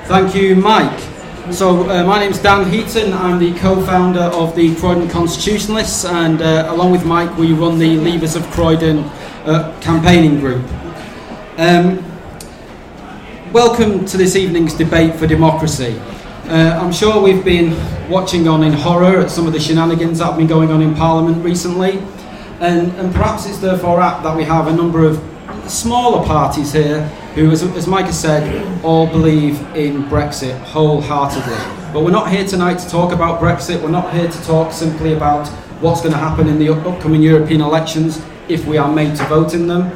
Thank you, Mike. So my name's Dan Heaton. I'm the co-founder of the Croydon Constitutionalists, and along with Mike we run the Leavers of Croydon campaigning group. Welcome to this evening's debate for democracy. I'm sure we've been watching on in horror at some of the shenanigans that have been going on in Parliament recently, and perhaps it's therefore apt that we have a number of smaller parties here who, as Mike has said, all believe in Brexit wholeheartedly. But we're not here tonight to talk about Brexit. We're not here to talk simply about what's going to happen in the upcoming European elections if we are made to vote in them.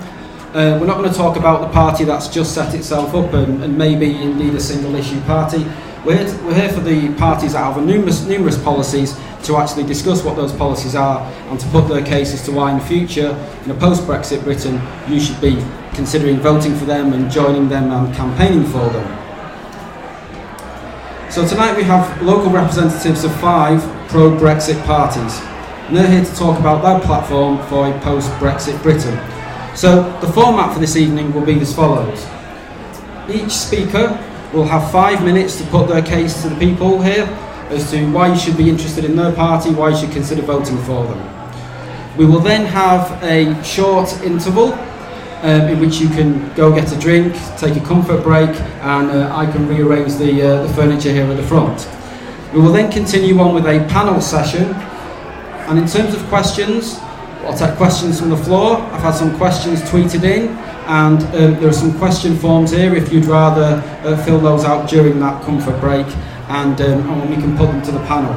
We're not going to talk about the party that's just set itself up and maybe indeed a single issue party. We're here for the parties that have numerous policies to actually discuss what those policies are and to put their case as to why in the future, in a post-Brexit Britain, you should be considering voting for them and joining them and campaigning for them. So tonight we have local representatives of 5 pro-Brexit parties, and they're here to talk about their platform for a post-Brexit Britain. So the format for this evening will be as follows. Each speaker will have 5 minutes to put their case to the people here as to why you should be interested in their party, why you should consider voting for them. We will then have a short interval in which you can go get a drink, take a comfort break, and I can rearrange the furniture here at the front. We will then continue on with a panel session, and in terms of questions, I'll take questions from the floor. I've had some questions tweeted in, and there are some question forms here if you'd rather fill those out during that comfort break, and we can put them to the panel.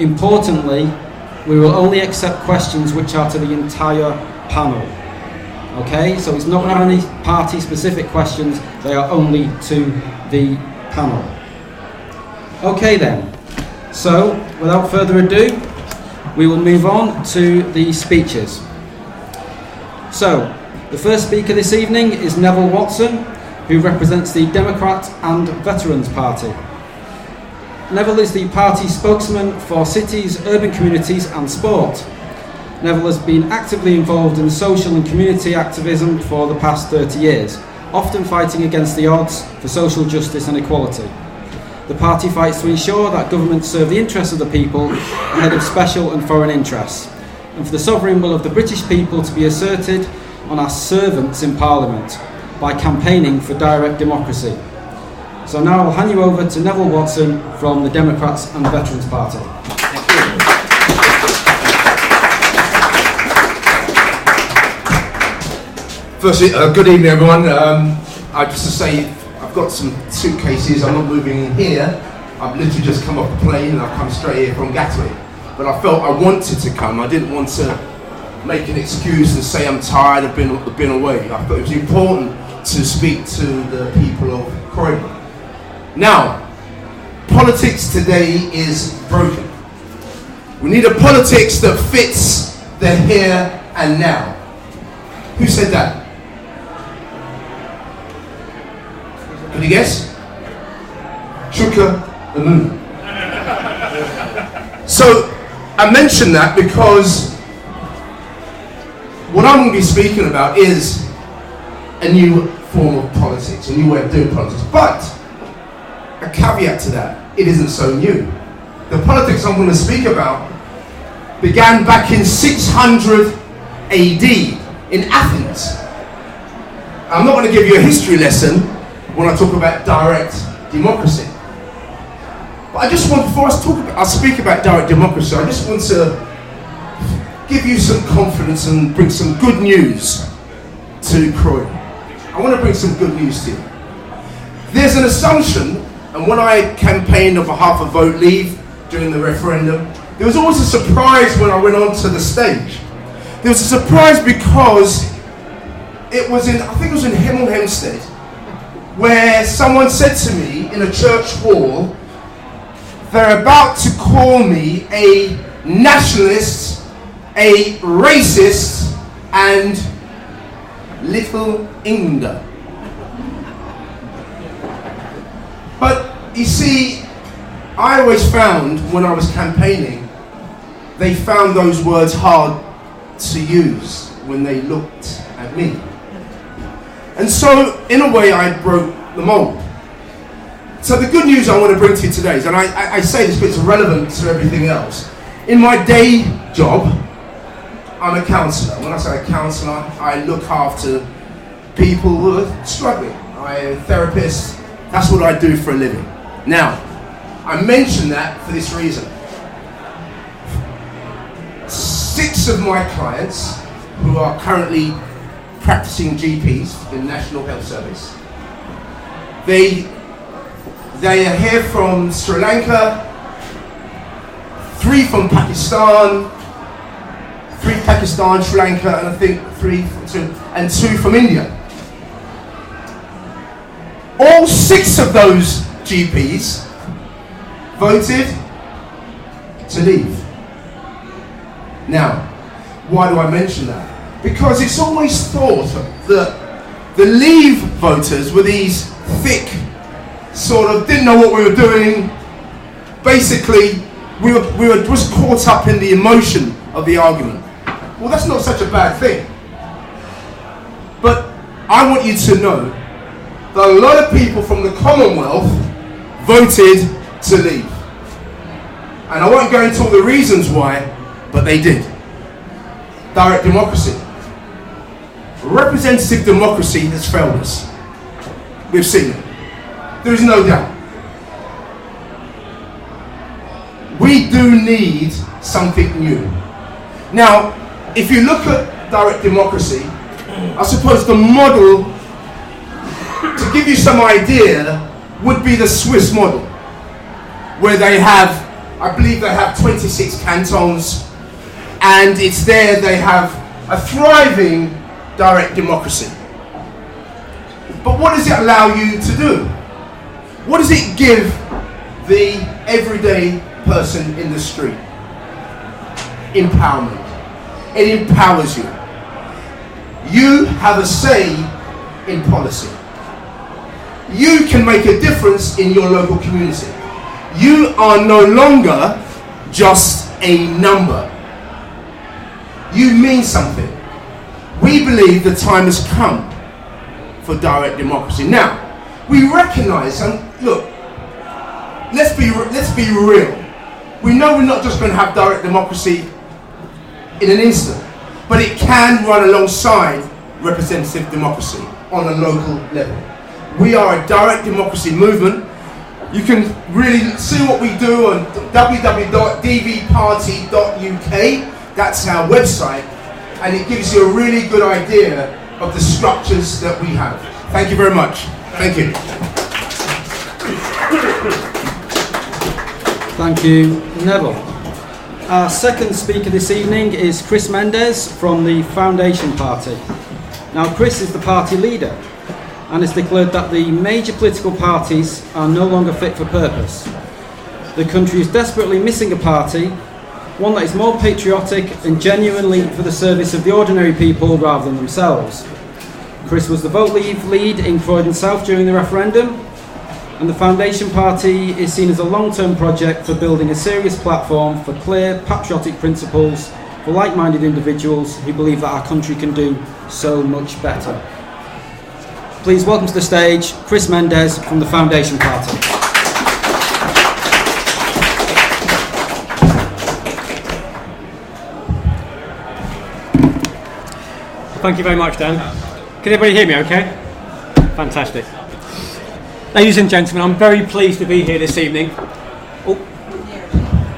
Importantly, we will only accept questions which are to the entire panel. Okay, so it's not going to have any party-specific questions, they are only to the panel. Okay then, so without further ado, we will move on to the speeches. So, the first speaker this evening is Neville Watson, who represents the Democrat and Veterans Party. Neville is the party spokesman for cities, urban communities and sport. Neville has been actively involved in social and community activism for the past 30 years, often fighting against the odds for social justice and equality. The party fights to ensure that governments serve the interests of the people ahead of special and foreign interests, and for the sovereign will of the British people to be asserted on as servants in Parliament by campaigning for direct democracy. So now I'll hand you over to Neville Watson from the Democrats and Veterans Party. Thank you. Firstly, good evening everyone. I just to say, I've got some suitcases, I'm not moving in here. I've literally just come off the plane and I've come straight here from Gatwick. But I felt I wanted to come, I didn't want to make an excuse and say I'm tired, I've been away. I thought it was important to speak to the people of Croydon. Now, politics today is broken. We need a politics that fits the here and now. Who said that? Can you guess? Chuka Anu. So, I mention that because what I'm going to be speaking about is a new form of politics, a new way of doing politics. But a caveat to that, it isn't so new. The politics I'm going to speak about began back in 600 AD in Athens. I'm not going to give you a history lesson when I talk about direct democracy. But I just want, before I speak about direct democracy, I just want to give you some confidence and bring some good news to Croydon. I want to bring some good news to you. There's an assumption, and when I campaigned on behalf of Vote Leave during the referendum, there was always a surprise when I went onto the stage. There was a surprise because it was in, I think it was in Hemel Hempstead, where someone said to me in a church hall, they're about to call me a nationalist, a racist, and Little Englander. But you see, I always found when I was campaigning, they found those words hard to use when they looked at me. And so, in a way, I broke the mold. So the good news I want to bring to you today is, and I say this because it's relevant to everything else. In my day job, I'm a counsellor. When I say a counsellor, I look after people who are struggling. I'm a therapist. That's what I do for a living. Now, I mention that for this reason. 6 of my clients who are currently practicing GPs in National Health Service, they are here from Sri Lanka, 3 from Pakistan, 3 Pakistan, Sri Lanka, and I think 2 from India. All 6 of those GPs voted to leave. Now, why do I mention that? Because it's always thought that the leave voters were these thick, sort of didn't know what we were doing. Basically, we were just caught up in the emotion of the argument. Well, that's not such a bad thing. But I want you to know that a lot of people from the Commonwealth voted to leave. And I won't go into all the reasons why, but they did. Direct democracy. Representative democracy has failed us. We've seen it. There is no doubt. We do need something new. Now, if you look at direct democracy, I suppose the model, to give you some idea, would be the Swiss model, where they have, I believe they have 26 cantons, and it's there they have a thriving direct democracy. But what does it allow you to do? What does it give the everyday person in the street? Empowerment. It empowers you. You have a say in policy. You can make a difference in your local community. You are no longer just a number. You mean something. We believe the time has come for direct democracy. Now, we recognise, and look, let's be real. We know we're not just going to have direct democracy in an instant, but it can run alongside representative democracy on a local level. We are a direct democracy movement. You can really see what we do on www.dvparty.uk. That's our website, and it gives you a really good idea of the structures that we have. Thank you very much. Thank you. Thank you, Neville. Our second speaker this evening is Chris Mendes from the Foundation Party. Now, Chris is the party leader and has declared that the major political parties are no longer fit for purpose. The country is desperately missing a party, one that is more patriotic and genuinely for the service of the ordinary people rather than themselves. Chris was the vote lead in Croydon South during the referendum, and the Foundation Party is seen as a long-term project for building a serious platform for clear, patriotic principles for like-minded individuals who believe that our country can do so much better. Please welcome to the stage Chris Mendes from the Foundation Party. Thank you very much, Dan. Can everybody hear me okay? Fantastic. Ladies and gentlemen, I'm very pleased to be here this evening. Oh,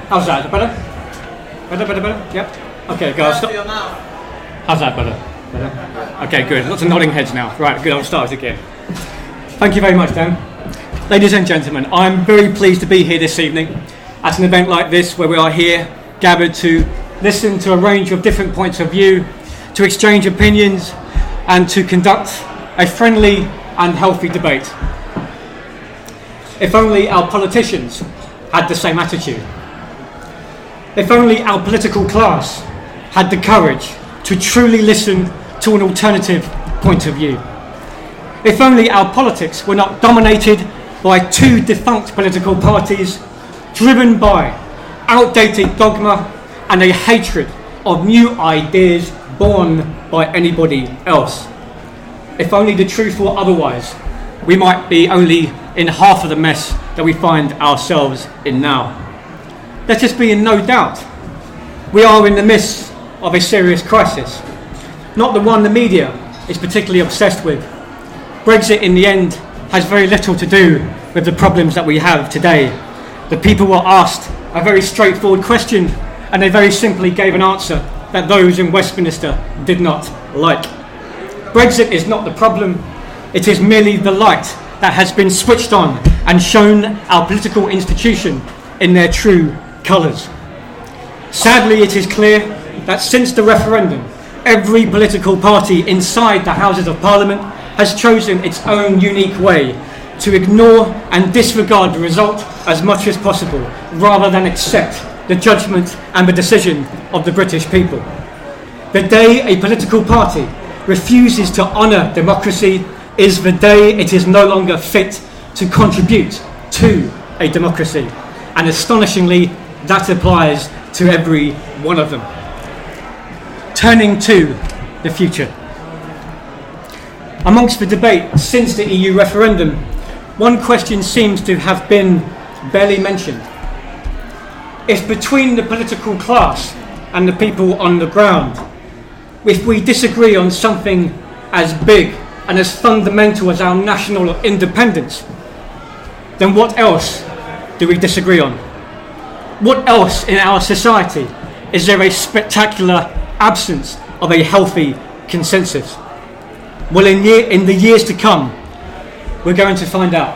how's that? Better? Better? Yep. Okay, go. Stop. How's that? Better? Okay, good. Lots of nodding heads now. Right, good. I'll start again. Thank you very much, Dan. Ladies and gentlemen, I'm very pleased to be here this evening at an event like this, where we are here gathered to listen to a range of different points of view, to exchange opinions, and to conduct a friendly and healthy debate. If only our politicians had the same attitude. If only our political class had the courage to truly listen to an alternative point of view. If only our politics were not dominated by 2 defunct political parties driven by outdated dogma and a hatred of new ideas born by anybody else. If only the truth were otherwise, we might be only in half of the mess that we find ourselves in now. Let us be in no doubt, we are in the midst of a serious crisis, not the one the media is particularly obsessed with. Brexit in the end has very little to do with the problems that we have today. The people were asked a very straightforward question and they very simply gave an answer that those in Westminster did not like. Brexit is not the problem, it is merely the light that has been switched on and shown our political institution in their true colours. Sadly, it is clear that since the referendum, every political party inside the Houses of Parliament has chosen its own unique way to ignore and disregard the result as much as possible, rather than accept the judgment and the decision of the British people. The day a political party refuses to honour democracy is the day it is no longer fit to contribute to a democracy. And astonishingly, that applies to every one of them. Turning to the future. Amongst the debate since the EU referendum, one question seems to have been barely mentioned. If between the political class and the people on the ground, if we disagree on something as big and as fundamental as our national independence, then what else do we disagree on? What else in our society is there a spectacular absence of a healthy consensus? Well, in the years to come, we're going to find out.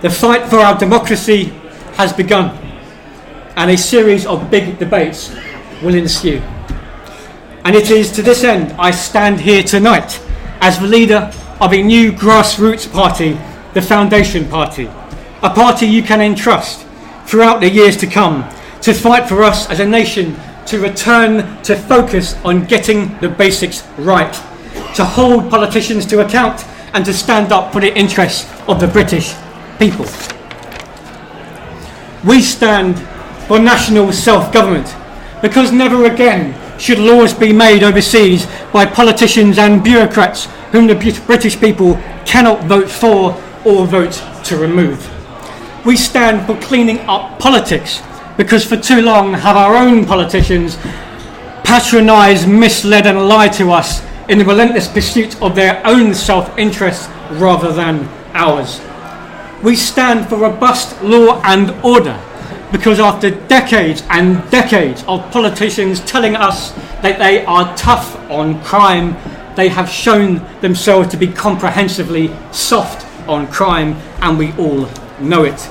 The fight for our democracy has begun, and a series of big debates will ensue. And it is to this end I stand here tonight as the leader of a new grassroots party, the Foundation Party, a party you can entrust throughout the years to come to fight for us as a nation to return to focus on getting the basics right, to hold politicians to account and to stand up for the interests of the British people. We stand for national self-government because never again should laws be made overseas by politicians and bureaucrats whom the British people cannot vote for or vote to remove. We stand for cleaning up politics because for too long have our own politicians patronised, misled and lied to us in the relentless pursuit of their own self-interest rather than ours. We stand for robust law and order because after decades and decades of politicians telling us that they are tough on crime, they have shown themselves to be comprehensively soft on crime, and we all know it.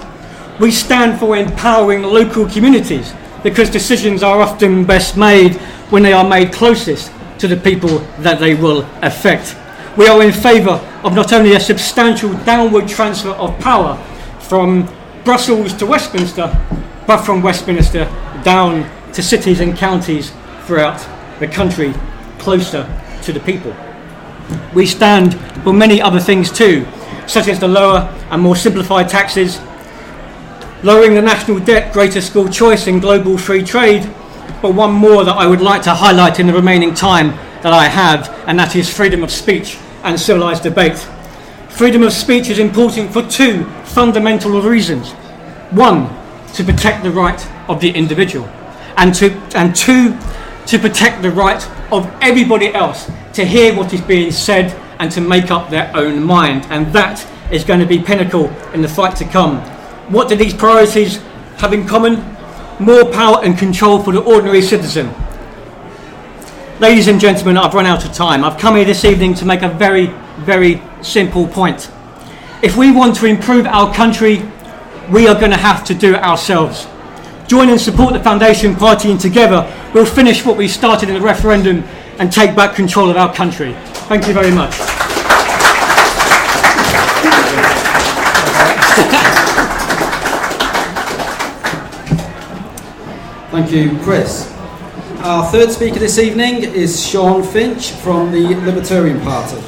We stand for empowering local communities because decisions are often best made when they are made closest to the people that they will affect. We are in favour of not only a substantial downward transfer of power from Brussels to Westminster, but from Westminster down to cities and counties throughout the country, closer to the people. We stand for many other things too, such as the lower and more simplified taxes, lowering the national debt, greater school choice and global free trade, but one more that I would like to highlight in the remaining time that I have, and that is freedom of speech and civilised debate. Freedom of speech is important for two fundamental reasons. One, to protect the right of the individual, and two, to protect the right of everybody else to hear what is being said and to make up their own mind. And that is going to be pinnacle in the fight to come. What do these priorities have in common? More power and control for the ordinary citizen. Ladies and gentlemen, I've run out of time. I've come here this evening to make a very, very simple point. If we want to improve our country, we are going to have to do it ourselves. Join and support the Foundation Party, and together we'll finish what we started in the referendum and take back control of our country. Thank you very much. Thank you, Chris. Our third speaker this evening is Sean Finch from the Libertarian Party.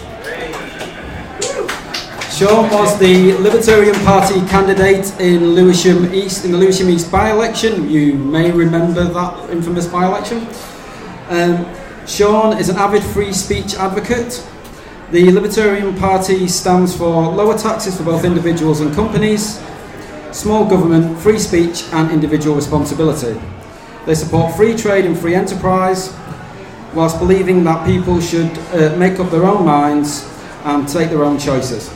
Sean was the Libertarian Party candidate in Lewisham East, in the Lewisham East by-election. You may remember that infamous by-election. Sean is an avid free speech advocate. The Libertarian Party stands for lower taxes for both individuals and companies, small government, free speech and individual responsibility. They support free trade and free enterprise, whilst believing that people should make up their own minds and take their own choices.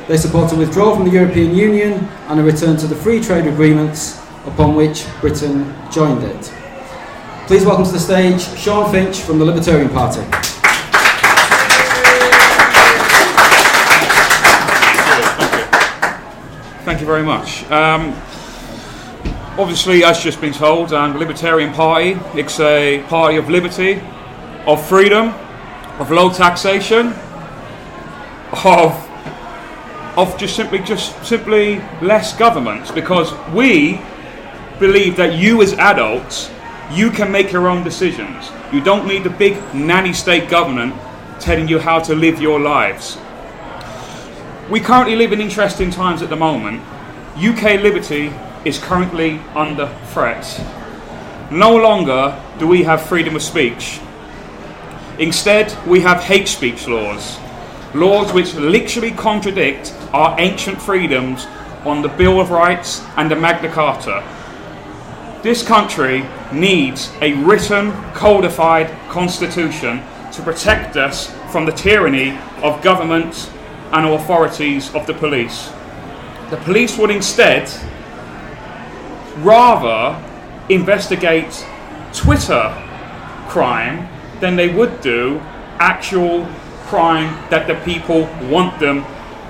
They support a withdrawal from the European Union and a return to the free trade agreements upon which Britain joined it. Please welcome to the stage Sean Finch from the Libertarian Party. Thank you very much. Obviously, as just been told, the Libertarian Party, it's a party of liberty, of freedom, of low taxation, of just simply less government, because we believe that you as adults, you can make your own decisions. You don't need the big nanny state government telling you how to live your lives. We currently live in interesting times at the moment. UK liberty is currently under threat. No longer do we have freedom of speech. Instead, we have hate speech laws which literally contradict our ancient freedoms on the Bill of Rights and the Magna Carta. This country needs a written, codified constitution to protect us from the tyranny of government and authorities of the police. The police would instead rather investigate Twitter crime than they would do actual crime that the people want them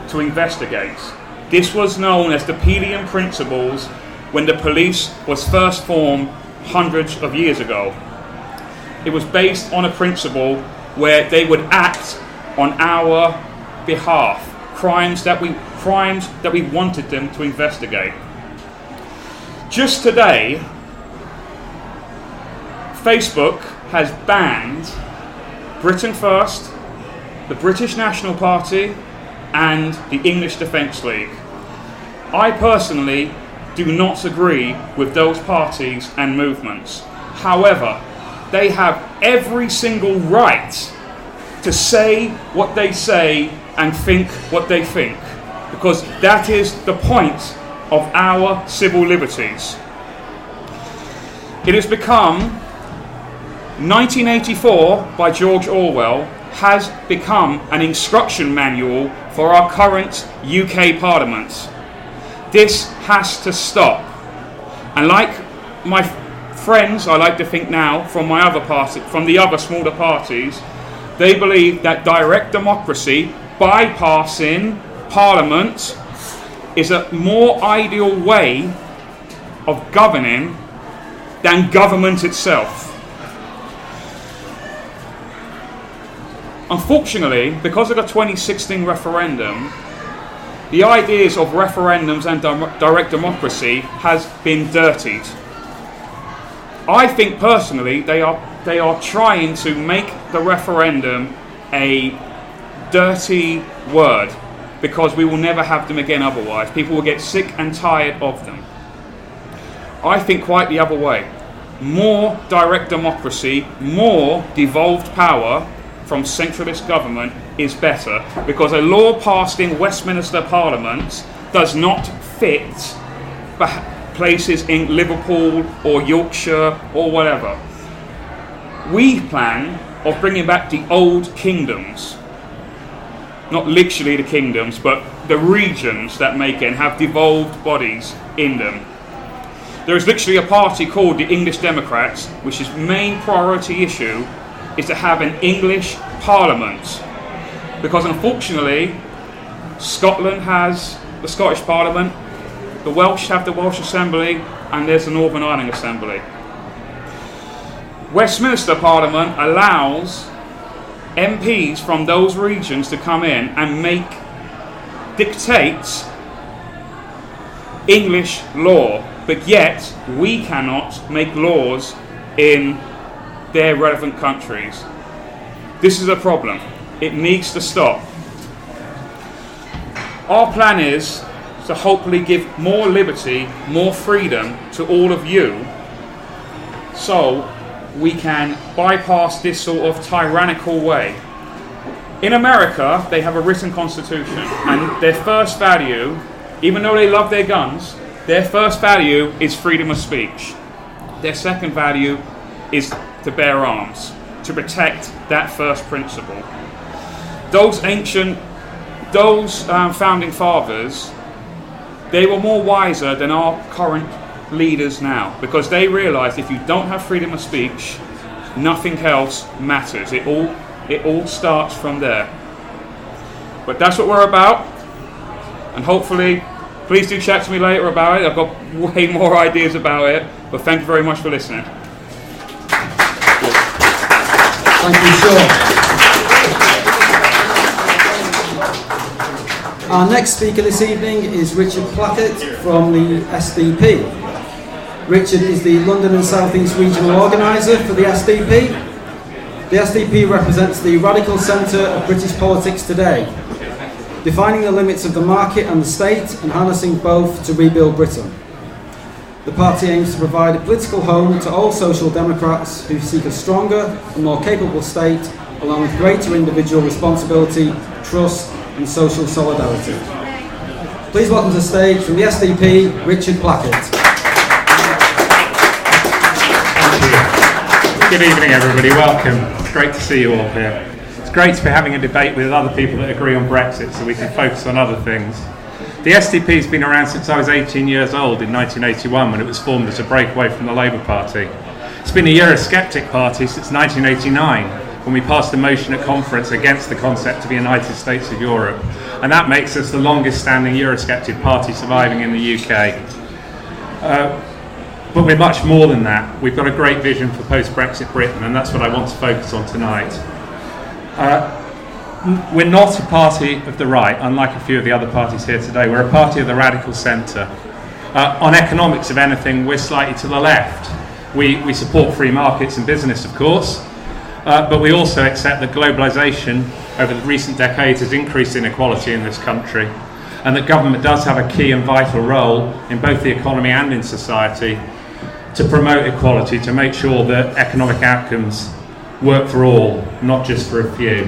to investigate. This was known as the Pelian Principles when the police was first formed hundreds of years ago. It was based on a principle where they would act on our behalf, crimes that we wanted them to investigate. Just today, Facebook has banned Britain First, the British National Party and the English Defence League. I personally do not agree with those parties and movements. However, they have every single right to say what they say and think what they think, because that is the point of our civil liberties. It has become 1984 by George Orwell has become an instruction manual for our current UK Parliament. This has to stop. And like my friends, I like to think now, from my other party, from the other smaller parties, they believe that direct democracy, bypassing Parliament, is a more ideal way of governing than government itself. Unfortunately, because of the 2016 referendum, the ideas of referendums and direct democracy has been dirtied. I think personally they are trying to make the referendum a dirty word, because we will never have them again otherwise. People will get sick and tired of them. I think quite the other way. More direct democracy, more devolved power from centralist government is better, because a law passed in Westminster Parliament does not fit places in Liverpool or Yorkshire or whatever. We plan of bringing back the old kingdoms, not literally the kingdoms, but the regions that make it and have devolved bodies in them. There is literally a party called the English Democrats, which his main priority issue is to have an English Parliament, because unfortunately Scotland has the Scottish Parliament, the Welsh have the Welsh Assembly, and there's the Northern Ireland Assembly. Westminster Parliament allows MPs from those regions to come in and dictate English law, but yet we cannot make laws in their relevant countries. This is a problem. It needs to stop. Our plan is to hopefully give more liberty, more freedom to all of you, so we can bypass this sort of tyrannical way. In America, they have a written constitution, and their first value, even though they love their guns, their first value is freedom of speech. Their second value is to bear arms, to protect that first principle. Those founding fathers, they were more wiser than our current leaders now, because they realised if you don't have freedom of speech, nothing else matters. It all starts from there. But that's what we're about, and hopefully, please do chat to me later about it. I've got way more ideas about it, but thank you very much for listening. Thank you, Sean. Our next speaker this evening is Richard Plackett from the SDP. Richard is the London and South East Regional Organiser for the SDP. The SDP represents the radical centre of British politics today, defining the limits of the market and the state and harnessing both to rebuild Britain. The party aims to provide a political home to all social democrats who seek a stronger and more capable state, along with greater individual responsibility, trust and social solidarity. Please welcome to the stage from the SDP, Richard Plackett. Thank you. Good evening everybody, welcome. It's great to see you all here. It's great to be having a debate with other people that agree on Brexit so we can focus on other things. The SDP has been around since I was 18 years old in 1981 when it was formed as a breakaway from the Labour Party. It's been a Eurosceptic party since 1989 when we passed a motion at conference against the concept of the United States of Europe, and that makes us the longest standing Eurosceptic party surviving in the UK. But we're much more than that. We've got a great vision for post-Brexit Britain, and that's what I want to focus on tonight. We're not a party of the right, unlike a few of the other parties here today. We're a party of the radical centre. On economics, if anything, we're slightly to the left. We support free markets and business, of course, but we also accept that globalisation over the recent decades has increased inequality in this country, and that government does have a key and vital role in both the economy and in society to promote equality, to make sure that economic outcomes work for all, not just for a few.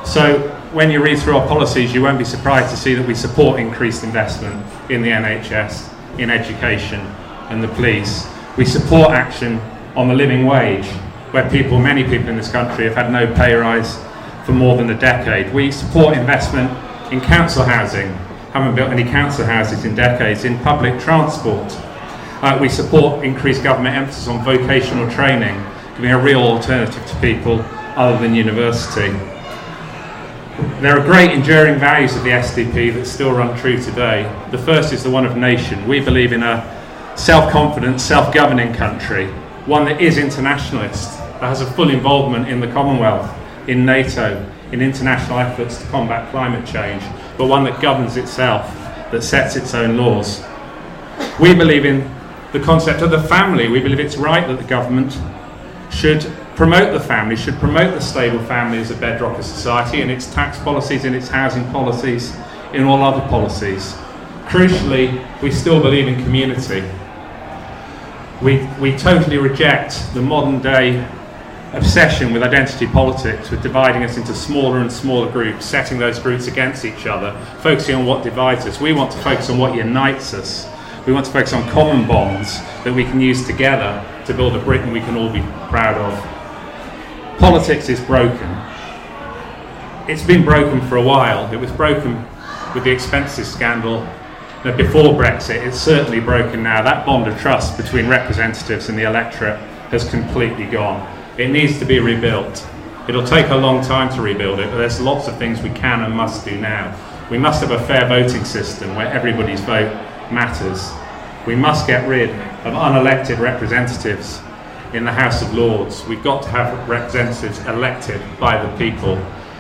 So when you read through our policies, you won't be surprised to see that we support increased investment in the NHS, in education and the police. We support action on the living wage, where many people in this country have had no pay rise for more than a decade. We support investment in council housing, haven't built any council houses in decades, in public transport. We support increased government emphasis on vocational training, giving a real alternative to people other than university. There are great enduring values of the SDP that still run true today. The first is the one of nation. We believe in a self-confident, self-governing country, one that is internationalist, that has a full involvement in the Commonwealth, in NATO, in international efforts to combat climate change, but one that governs itself, that sets its own laws. We believe in the concept of the family. We believe it's right that the government should promote the family, should promote the stable family as a bedrock of society in its tax policies, in its housing policies, in all other policies. Crucially, we still believe in community. We totally reject the modern day obsession with identity politics, with dividing us into smaller and smaller groups, setting those groups against each other, focusing on what divides us. We want to focus on what unites us. We want to focus on common bonds that we can use together to build a Britain we can all be proud of. Politics is broken. It's been broken for a while. It was broken with the expenses scandal before Brexit. It's certainly broken now. That bond of trust between representatives and the electorate has completely gone. It needs to be rebuilt. It'll take a long time to rebuild it, but there's lots of things we can and must do now. We must have a fair voting system where everybody's vote matters. We must get rid of unelected representatives in the House of Lords. We've got to have representatives elected by the people.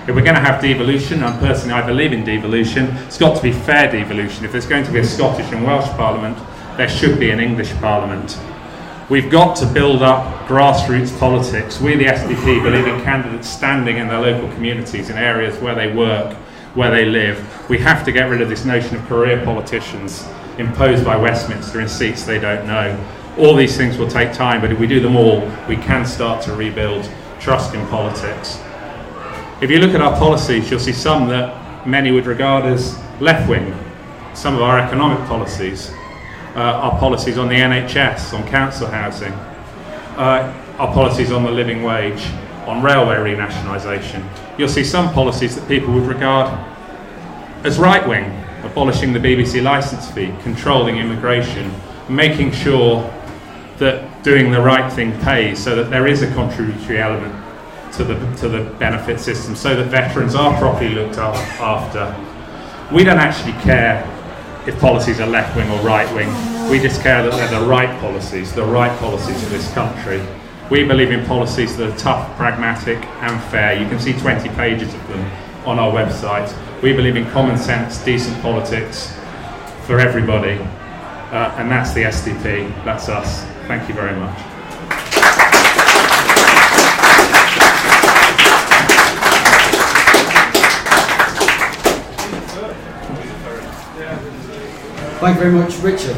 If we're going to have devolution, and personally I believe in devolution, it's got to be fair devolution. If there's going to be a Scottish and Welsh Parliament, there should be an English Parliament. We've got to build up grassroots politics. We, the SDP, believe in candidates standing in their local communities, in areas where they work, where they live. We have to get rid of this notion of career politicians imposed by Westminster in seats they don't know. All these things will take time, but if we do them all, we can start to rebuild trust in politics. If you look at our policies, you'll see some that many would regard as left-wing. Some of our economic policies, our policies on the NHS, on council housing, our policies on the living wage, on railway renationalisation. You'll see some policies that people would regard as right-wing, abolishing the BBC licence fee, controlling immigration, making sure that doing the right thing pays, so that there is a contributory element to the benefit system, so that veterans are properly looked after. We don't actually care if policies are left-wing or right-wing. We just care that they're the right policies for this country. We believe in policies that are tough, pragmatic and fair. You can see 20 pages of them on our website. We believe in common sense, decent politics for everybody, and that's the SDP, that's us. Thank you very much. Thank you very much, Richard.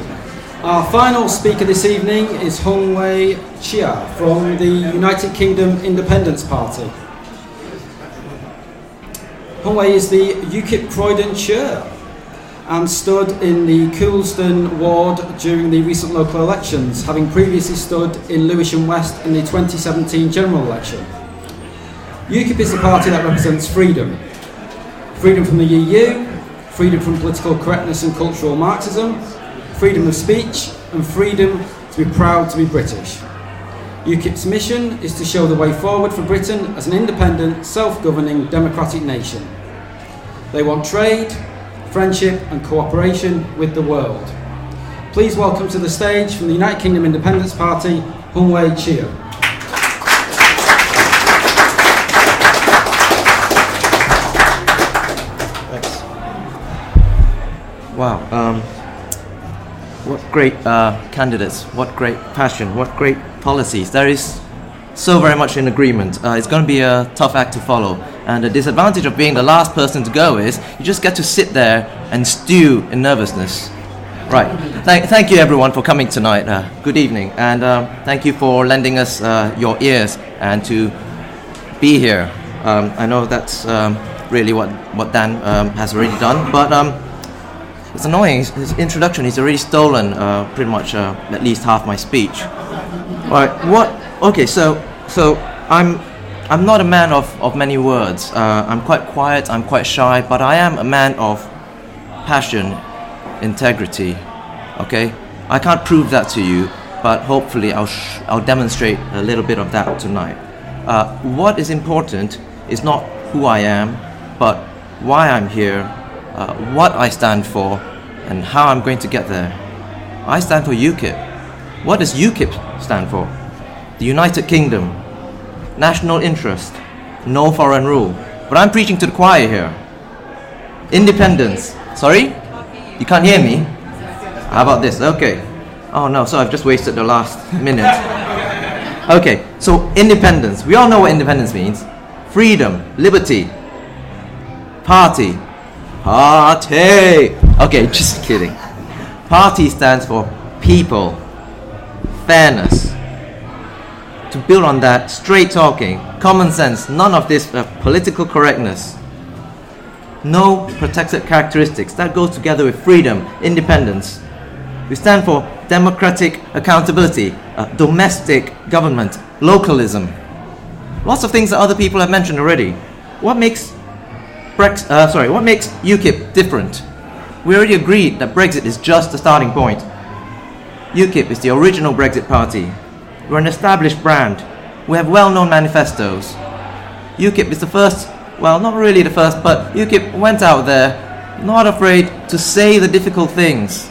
Our final speaker this evening is Hung Wei Chia from the United Kingdom Independence Party. Hung Wei is the UKIP Croydon chair and stood in the Coulsdon ward during the recent local elections, having previously stood in Lewisham West in the 2017 general election. UKIP is the party that represents freedom. Freedom from the EU, freedom from political correctness and cultural Marxism, freedom of speech, and freedom to be proud to be British. UKIP's mission is to show the way forward for Britain as an independent, self-governing, democratic nation. They want trade, friendship and cooperation with the world. Please welcome to the stage from the United Kingdom Independence Party, Hung Wei Chia. Thanks. Wow, what great candidates, what great passion, what great policies. There is so very much in agreement. It's going to be a tough act to follow. And the disadvantage of being the last person to go is you just get to sit there and stew in nervousness. Right. Thank you everyone for coming tonight. Good evening. And thank you for lending us your ears and to be here. I know that's really what Dan has already done. But it's annoying. His introduction, he's already stolen pretty much at least half my speech. Right. Okay. So I'm not a man of many words. I'm quite quiet. I'm quite shy. But I am a man of passion, integrity. Okay. I can't prove that to you, but hopefully I'll demonstrate a little bit of that tonight. What is important is not who I am, but why I'm here, what I stand for, and how I'm going to get there. I stand for UKIP. What does UKIP stand for? The United Kingdom, national interest, no foreign rule. But I'm preaching to the choir here. Independence. Sorry? You can't hear me? How about this? Okay. Oh no, so I've just wasted the last minute. Okay, so independence. We all know what independence means. Freedom, liberty, party. Party! Okay, just kidding. Party stands for people, fairness. To build on that, straight talking, common sense, none of this political correctness. No protected characteristics. That goes together with freedom, independence. We stand for democratic accountability, domestic government, localism. Lots of things that other people have mentioned already. What makes UKIP different? We already agreed that Brexit is just the starting point. UKIP is the original Brexit party. We're an established brand. We have well-known manifestos. UKIP is the first, well, not really the first, but UKIP went out there, not afraid to say the difficult things,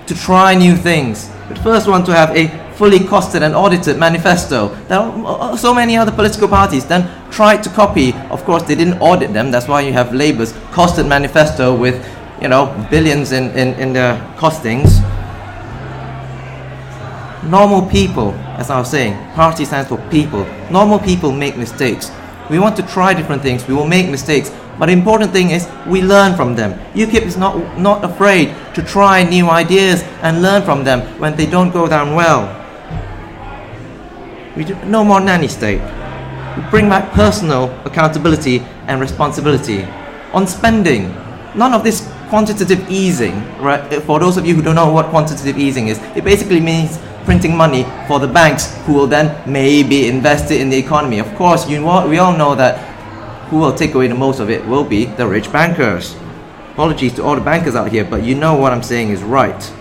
to try new things. The first one to have a fully costed and audited manifesto that so many other political parties then tried to copy. Of course, they didn't audit them. That's why you have Labour's costed manifesto with, billions in their costings. Normal people, as I was saying, party stands for people. Normal people make mistakes. We want to try different things. We will make mistakes. But the important thing is we learn from them. UKIP is not afraid to try new ideas and learn from them when they don't go down well. No more nanny state. bring back personal accountability and responsibility. On spending, none of this quantitative easing, right? For those of you who don't know what quantitative easing is, it basically means printing money for the banks who will then maybe invest it in the economy. Of course, we all know that who will take away the most of it will be the rich bankers. Apologies to all the bankers out here, but you know what I'm saying is right.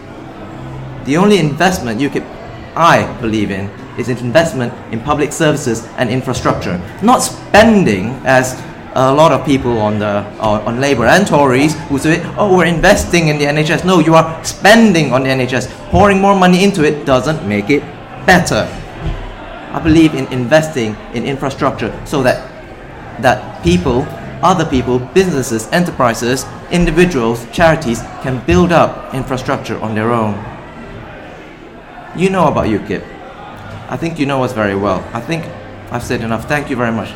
The only investment I believe in is an investment in public services and infrastructure, not spending as a lot of people on Labour and Tories who say, oh, we're investing in the NHS. No, you are spending on the NHS. Pouring more money into it doesn't make it better. I believe in investing in infrastructure so that people, other people, businesses, enterprises, individuals, charities can build up infrastructure on their own. You know about UKIP. I think you know us very well. I think I've said enough. Thank you very much.